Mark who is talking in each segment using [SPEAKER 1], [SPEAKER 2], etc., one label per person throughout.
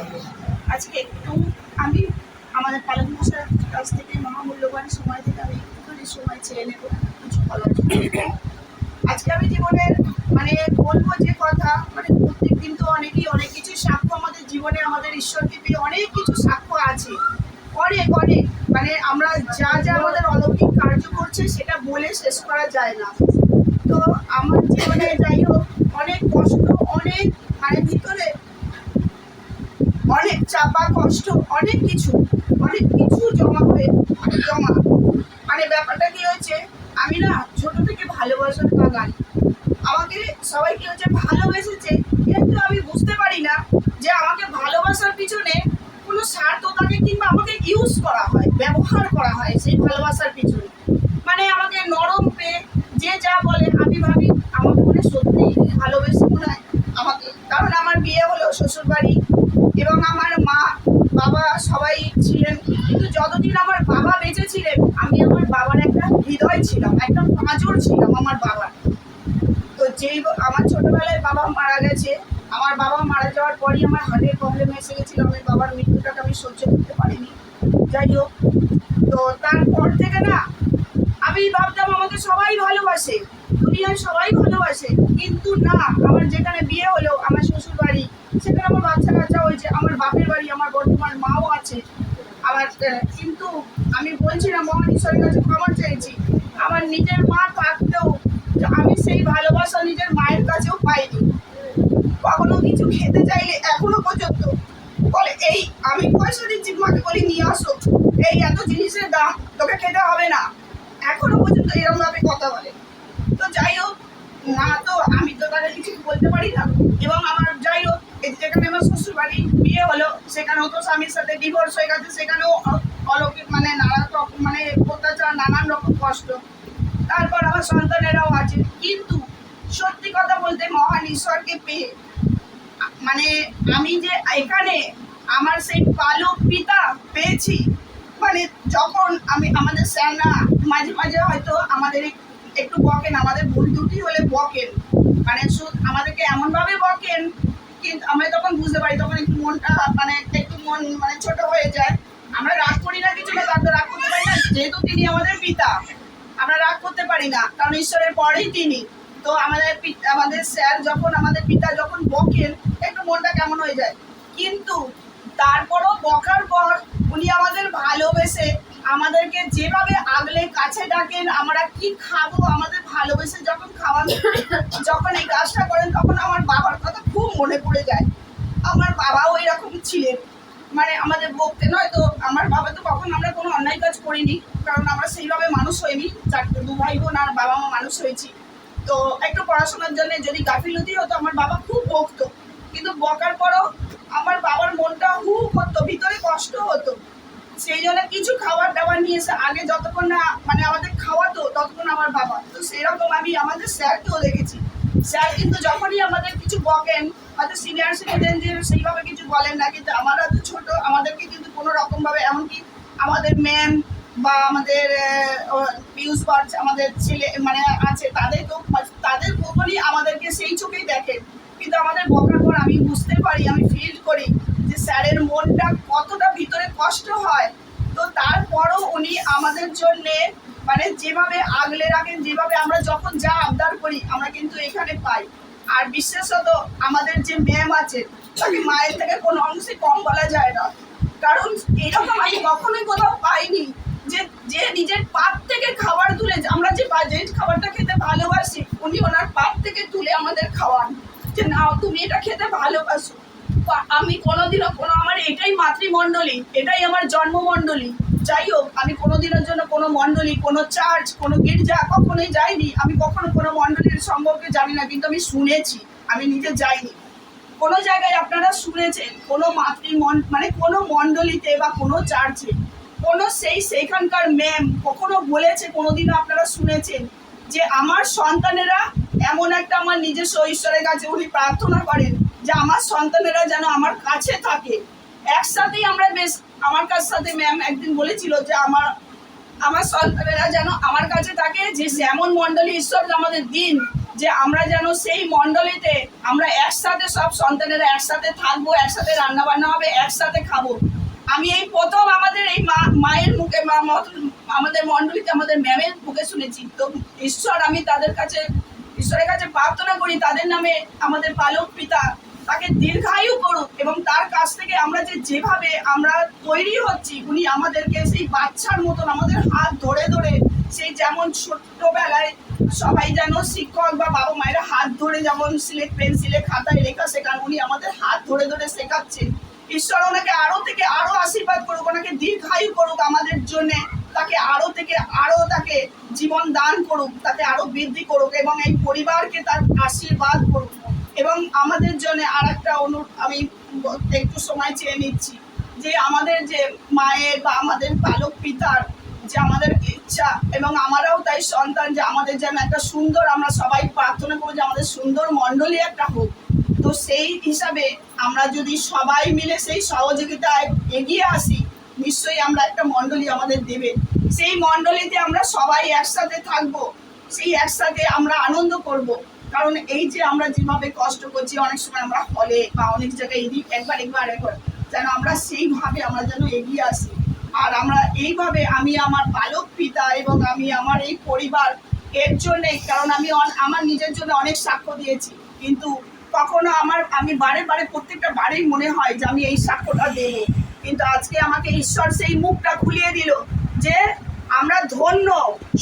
[SPEAKER 1] লাগলো। আজকে একটু আমি আমাদের পালন মশার কাছ থেকে মহামূল্যবান সময় থেকে আমি একটুখানি সময় চেয়ে নেব কিছু বলার জন্য। আজকে আমি জীবনের মানে বলবো যে কথা, মানে প্রত্যেক দিন তো অনেকেই অনেক কিছু সাক্ষ্য আমাদের জীবনে, আমাদের ঈশ্বরকে পেয়ে অনেক কিছু সাক্ষ্য আছে, অনেক অনেক, মানে আমরা যা যা আমাদের অলৌকিক কার্য করছে সেটা বলে শেষ করা যায় না। তো আমার জীবনে যাই হোক অনেক কষ্ট, অনেক মানে ভিতরে অনেক চাপা কষ্ট, অনেক কিছু জমা মানে ব্যাপারটা কি হয়েছে, আমি না ছোট থেকে ভালোবাসার বাগান। আমাকে সবাই কি হচ্ছে ভালোবেসেছে, কিন্তু আমি বুঝতে পারি না যে আমাকে ভালোবাসার পিছনে কোনো স্বার্থ থাকে কিংবা আমাকে ইউজ করা হয়, ব্যবহার করা হয় সেই ভালোবাসার পিছনে। মানে আমাকে নরম পেয়ে যে যা বলে আমি ভাবি আমাকে মনে সত্যি ভালোবেসে মনে হয় আমাকে, কারণ আমার বিয়ে হলো শ্বশুর বাড়ি এবং আমার মা বাবা সবাই ছিলেন, কিন্তু যতদিন আমার বাবা বেঁচে ছিলেন আমি আমার বাবার একটা হৃদয় ছিলাম, একটা পাঁজর ছিলাম আমার বাবার। তো যেই আমার ছোটবেলায় বাবা মারা গেছে, আমার বাবা মারা যাওয়ার পরই আমার হার্টের প্রবলেম এসে গেছিলো, আমি বাবার মৃত্যুটাকে আমি সহ্য করতে পারিনি। যাই হোক, তো তারপর থেকে না আমি ভাবতাম আমাকে সবাই ভালোবাসে, দুনিয়ায় সবাই ভালোবাসে, কিন্তু না, আমার যেখানে বিয়ে হলো আমার শ্বশুর বাড়ি, সেখানে আমার বাচ্চা কাচ্চা হয়েছে, আমার বাপের বাড়ি আমার বর্তমান মাও আছে আমার, কিন্তু আমি বলছি না মহান ঈশ্বরের কাছে ক্ষমা চাইছি, আমার নিজের মা থাকতেও আমি সেই ভালোবাসা নিজের মায়ের কাছেও পাইনি। কখনো কিছু খেতে চাইলে এখনো পর্যন্ত বলে এই আমি পয়সা দিচ্ছি, মাকে বলি নিয়ে আসো, এই এত জিনিসের দাম, তোকে খেতে হবে না, এখনো পর্যন্ত এরকম ভাবে কথা বলে। তো যাই হোক, না তো আমি তো তাদের কিছু বলতে পারি না, এবং আমার যাই হোক যেখানে আমার শ্বশুর বাড়ি বিয়ে হলো সেখানেও তো স্বামীর সাথে ডিভোর্স হয়ে গেছে, সেখানেও অলৌকিক মানে নানান রকম মানে অত্যাচার, নানান রকম কষ্ট, তারপর আমার সন্তানেরাও আছে, কিন্তু সত্যি কথা বলতে মহান ঈশ্বরকে পেয়ে মানে আমি যে এখানে আমার সেই পালক পিতা পেয়েছি, মানে যখন আমি আমাদের স্যার না মাঝে মাঝে হয়তো আমাদের একটু বকেন, আমাদের ভুল ত্রুটি হলে বকেন, মানে আমাদেরকে এমনভাবে বকেন, কিন্তু আমরা তখন বুঝতে পারি, তখন একটু মনটা মানে একটু মন মানে ছোট হয়ে যায়। আমরা রাগ করি না কিছু না, তার রাগ করতে পারি না, যেহেতু তিনি আমাদের পিতা আমরা রাগ করতে পারি না, কারণ ঈশ্বরের পরেই তিনি। তো আমাদের স্যার যখন আমাদের পিতা যখন বকেন একটু মনটা কেমন হয়ে যায়, কিন্তু তারপরও বকার পর উনি আমাদের ভালোবেসে আমাদেরকে যেভাবে আগলে কাছে ডাকেন, আমরা কি খাবো আমাদের ভালোবেসে যখন খাওয়ান, যখন এই কাজটা করেন তখন আমার বাবার কথা খুব মনে পড়ে যায়। আমার বাবাও এরকম ছিলেন, মানে আমাদের বকতে নয় তো, আমার বাবা তো কখন আমরা কোনো অন্যায় কাজ করিনি, কারণ আমরা সেইভাবে মানুষ হইনি, দু ভাই বোন আর বাবা মা মানুষ হয়েছি। তো একটু পড়াশোনার জন্য যদি গাফিলতি হতো আমার বাবা খুব বকতো, কিন্তু বকার পরও আমার বাবার মনটা হু করতো, ভিতরে কষ্ট হতো, সেই জন্য কিছু খাবার দাবার নিয়ে এসে আগে যতক্ষণ না মানে আমাদের খাওয়াতো ততক্ষণ আমার বাবা। তো সেরকম আমি আমাদের স্যারকেও দেখেছি, স্যার কিন্তু যখনই আমাদের কিছু বকেন, হয়তো সিনিয়র সিটিজেনদের সেইভাবে কিছু বলেন না, কিন্তু আমরা তো ছোট, আমাদেরকে কিন্তু কোনো রকমভাবে, এমনকি আমাদের ম্যাম বা আমাদের পিউষ বার্চ আমাদের ছেলে মানে আছে, তাদের কখনই আমাদেরকে সেই চোখেই দেখেন, কিন্তু আমাদের বকার পর আমি বুঝতে পারি, আমি ফিল করি যে স্যারের মনটা কতটা ভিতরে কষ্ট হয়। তো তারপরও উনি আমাদের জন্যে মানে যেভাবে আগলে রাখেন, যেভাবে আমরা যখন যা আবদার করি আমরা কিন্তু এখানে পাই। আর বিশেষত আমাদের যে ম্যাম আছে তাকে মায়ের থেকে কোনো অংশে কম বলা যায় না, কারণ এরকম আমি কখনোই কোথাও পাইনি যে যে নিজের পাত থেকে খাবার তুলে, আমরা যে বাজেট খাবারটা খেতে ভালোবাসি উনি ওনার পাত থেকে তুলে আমাদের খাওয়ান, যে না তুমি এটা খেতে ভালোবাসো। আমি কোনোদিনও আমার এটাই মাতৃমণ্ডলী, এটাই আমার জন্মমণ্ডলী। যাই হোক, আমি কোনোদিনের জন্য কোনো মণ্ডলী, কোনো চার্চ, কোনো গির্জা কখনোই যাইনি, আমি কখনো কোনো মণ্ডলীর সম্পর্কে জানি না, কিন্তু আমি শুনেছি, আমি নিজে যাইনি। কোনো জায়গায় আপনারা শুনেছেন কোনো মানে কোনো মণ্ডলীতে বা কোনো চার্চে কোনো সেইখানকার ম্যাম কখনো বলেছে, কোনোদিনও আপনারা শুনেছেন যে আমার সন্তানেরা এমন একটা, আমার নিজস্ব ঈশ্বরের কাছে উনি প্রার্থনা করেন যে আমার সন্তানেরা যেন আমার কাছে থাকে, একসাথেই আমরা বেশ, আমার কাছ সাথে ম্যাম একদিন বলেছিল যে আমার সন্তানেরা যেন আমার কাছে থাকে, যে যেমন মণ্ডলী ঈশ্বর আমাদের দিন যে আমরা যেন সেই মণ্ডলীতে আমরা একসাথে সব সন্তানেরা একসাথে থাকবো, একসাথে রান্না বান্না হবে, একসাথে খাবো। আমি এই প্রথম আমাদের এই মায়ের মুখে আমাদের মণ্ডলীতে আমাদের ম্যামের মুখে শুনেছি। তো ঈশ্বর, আমি তাদের কাছে ঈশ্বরের কাছে প্রার্থনা করি তাদের নামে আমাদের পালক পিতা তাকে দীর্ঘায়ু করুক, এবং তার কাছ থেকে আমরা যেভাবে আমরা তৈরি হচ্ছি, উনি আমাদেরকে সেই বাচ্চার মতন আমাদের হাত ধরে ধরে, সেই যেমন ছোট্টবেলায় সবাই যেন শিক্ষক বা বাবা মায়েরা হাত ধরে যেমন সিলেট পেন্সিলে খাতায় লেখা শেখান, উনি আমাদের হাত ধরে ধরে শেখাচ্ছেন। ঈশ্বর ওনাকে আরো থেকে আরো আশীর্বাদ করুক, ওনাকে দীর্ঘায়ু করুক আমাদের জন্যে, তাকে আরো থেকে আরো তাকে জীবন দান করুক, তাকে আরো বৃদ্ধি করুক, এবং এই পরিবারকে তার আশীর্বাদ করুক। এবং আমাদের জন্য আর একটা আমি একটু সময় চেয়ে নিচ্ছি, যে আমাদের যে মায়ের বা আমাদের পালক পিতার যে আমাদের ইচ্ছা, এবং আমরাও তাই সন্তান, যে আমাদের যেন একটা সুন্দর, আমরা সবাই প্রার্থনা করবো যে আমাদের সুন্দর মণ্ডলী একটা হোক। তো সেই হিসাবে আমরা যদি সবাই মিলে সেই সহযোগিতায় এগিয়ে আসি, নিশ্চয়ই আমরা একটা মণ্ডলী আমাদের দেবে। সেই মণ্ডলীতে আমরা সবাই একসাথে থাকবো, সেই একসাথে আমরা আনন্দ করব। কারণ এই যে আমরা যেভাবে কষ্ট করছি, অনেক সময় আমরা হলে বা অনেক জায়গায় একবার যেন আমরা সেইভাবে আমরা যেন এগিয়ে আসি। আর আমরা এইভাবে, আমি আমার পালক পিতা এবং আমি আমার এই পরিবার এর জন্যে, কারণ আমি আমার নিজের জন্য অনেক সাক্ষ্য দিয়েছি, কিন্তু কখনো আমি বারে বারে প্রত্যেকটা বারেই মনে হয় যে আমি এই সাক্ষ্যটা দেব। কিন্তু আজকে আমাকে ঈশ্বর সেই মুখটা খুলিয়ে দিল যে আমরা ধন্য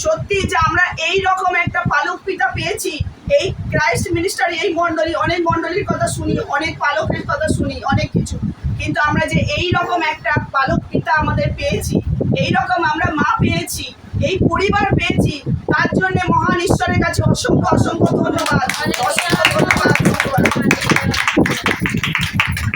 [SPEAKER 1] সত্যি, যে আমরা এই রকম একটা পালক পিতা পেয়েছি। এই ক্রাইস্ট মিনিস্টার, এই মণ্ডলী, অনেক মণ্ডলীর কথা শুনি, অনেক পালকের কথা শুনি, অনেক কিছু, কিন্তু আমরা যে এই রকম একটা পালক পিতা আমাদের পেয়েছি, এই রকম আমরা মা পেয়েছি, এই পরিবার পেয়েছি, তার জন্য মহান ঈশ্বরের কাছে অসংখ্য অসংখ্য ধন্যবাদ।